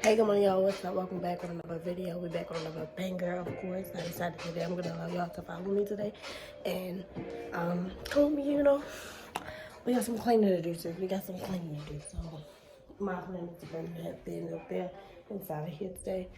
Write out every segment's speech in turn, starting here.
Hey, good morning, y'all. What's up? Welcome back with another video. We're back on another banger, of course. I decided today I'm gonna allow y'all to follow me today and come with me. We got some cleaning to do, so we got some cleaning to do. So my plan is to bring that thing up there inside of here today.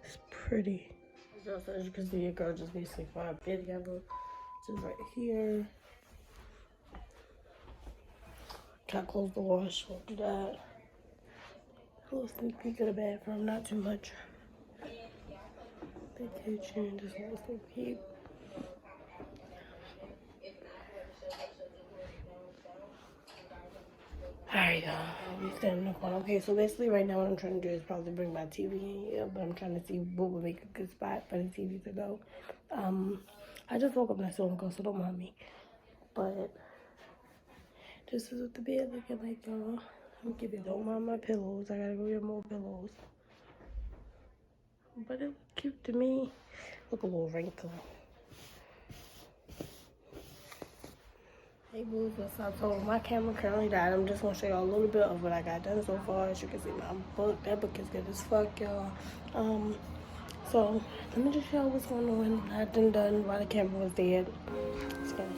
It's pretty. So as you can see, your girl just basically put a bed together. Just right here. Gotta close the wash. Won't do that. A little sneak peek of the bathroom, not too much. The kitchen, just a little sneak peek. Alright, y'all. We standing in the corner. Okay, so basically right now what I'm trying to do is probably bring my TV in here, but I'm trying to see what would make a good spot for the TV to go. I just woke up not so long ago, so don't mind me. But this is what the bed looking like, y'all. I'm giving don't mind my pillows. I gotta go get more pillows. But it look cute to me. Look a little wrinkly. Hey boo, what's up? So my camera currently died. I'm just gonna show y'all a little bit of what I got done so far. As you can see, my book, that book is good as fuck, y'all. So let me just show y'all what's going on. I done while the camera was dead. It's gonna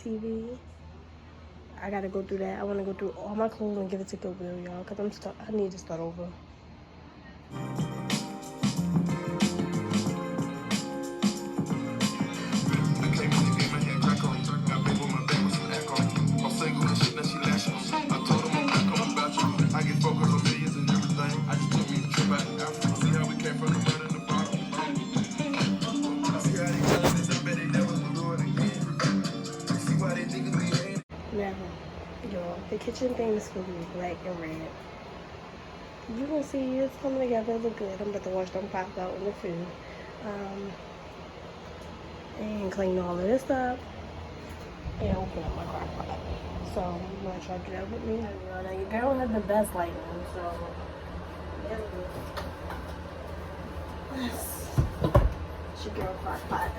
TV. I gotta go through that. I wanna go through all my clothes and give it to Goodwill, y'all, cause I'm stuck. I need to start over. Now, y'all, the kitchen thing is supposed to be black and red. You can see it's coming together. It look good. I'm about to wash them pots out in the food. And clean all of this up. And open up my crock pot. So I'm gonna try to do that with me. Now your girl has the best lighting, so it's your girl crock pot.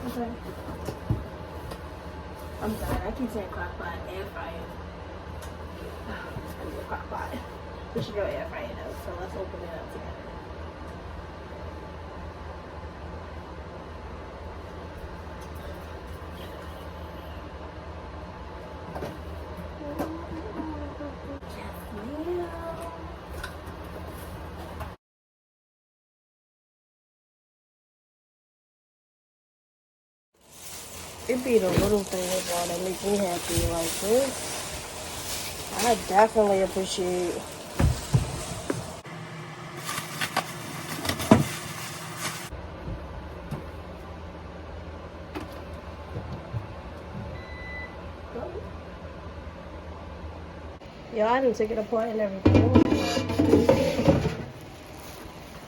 Okay. I'm sorry, I keep saying crock pot, air fryer. I need a crock pot. We should go air fryer though, so let's open it up together. It be the little things, y'all, that make me happy. Like this, I definitely appreciate. Y'all, I didn't take it apart and everything.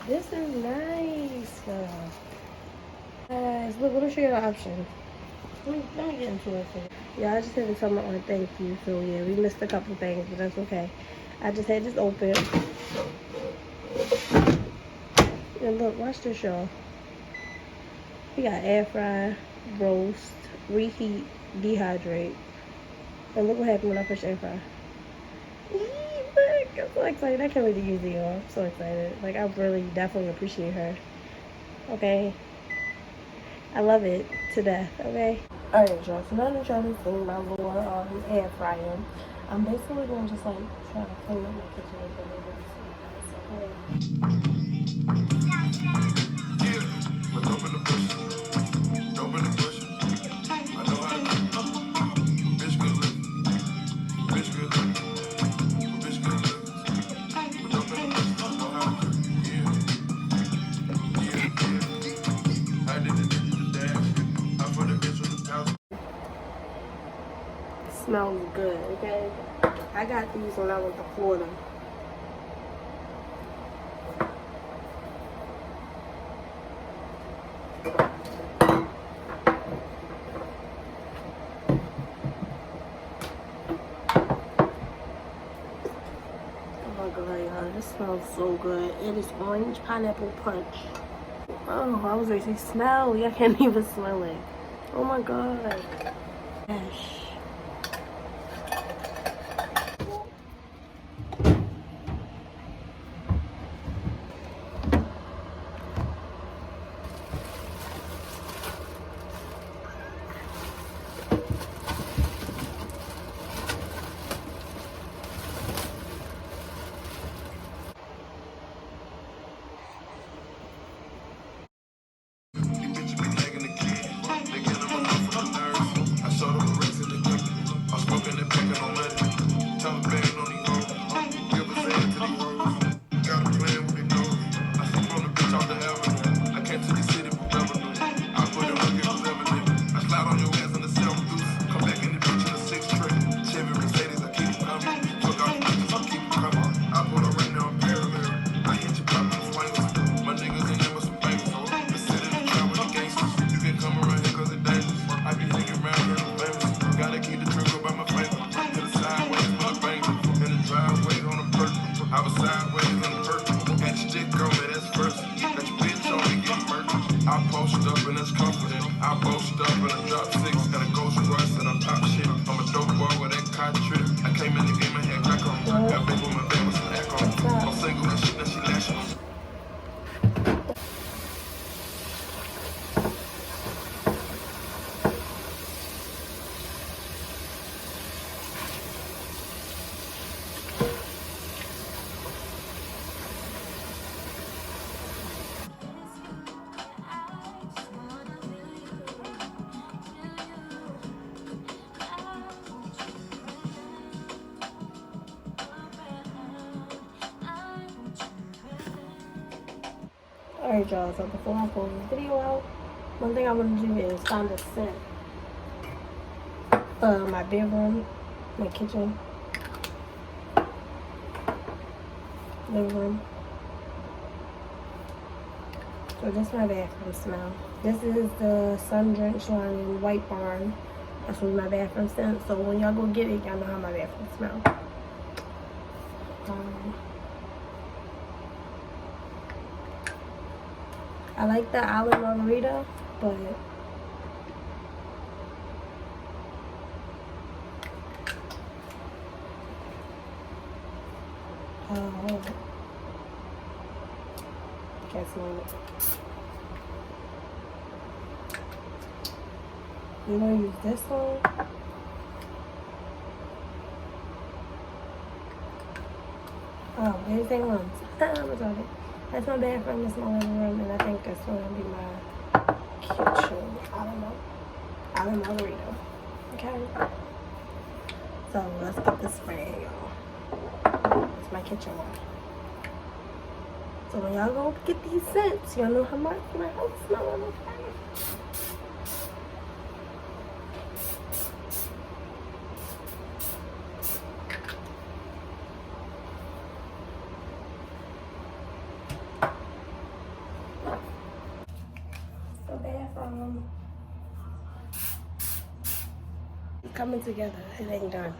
This is nice. Guys, look, let me show you the option. Let me get into it. Yeah, I just had to tell my aunt thank you. So yeah, we missed a couple things, but that's okay. I just had this open. And look, watch this, y'all. We got air fry, roast, reheat, dehydrate. And look what happened when I pushed air fry. Look, I'm so excited. I can't wait to use it, y'all. I'm so excited. Like, I really definitely appreciate her. Okay? I love it to death, okay? Alright, y'all. So now that y'all have seen my little air fryer, I'm basically going to just, like, try to clean up my kitchen a little bit. Smells good, okay? I got these when I went to Florida. Oh my god, y'all, this smells so good. It is orange pineapple punch. Oh, I was ready to say smell. I can't even smell it. Oh my god. Gosh. Alright, y'all, so before I close this video out, one thing I want to do is find a scent for my bedroom, my kitchen, living room. So this is my bathroom smell. This is the Sun Drenched Line White Barn. That's what my bathroom scent. So when y'all go get it, y'all know how my bathroom smells. I like the Island Margarita, but can't smell it. You want to use this one? Oh, everything runs. That's my bathroom, that's my living room, and I think that's going to be my kitchen. I don't know. Island Margarita. Okay? So let's get this spray, y'all. It's my kitchen one. So when y'all go get these scents, y'all know how much my house smells, okay? The bathroom. It's coming together. It ain't done.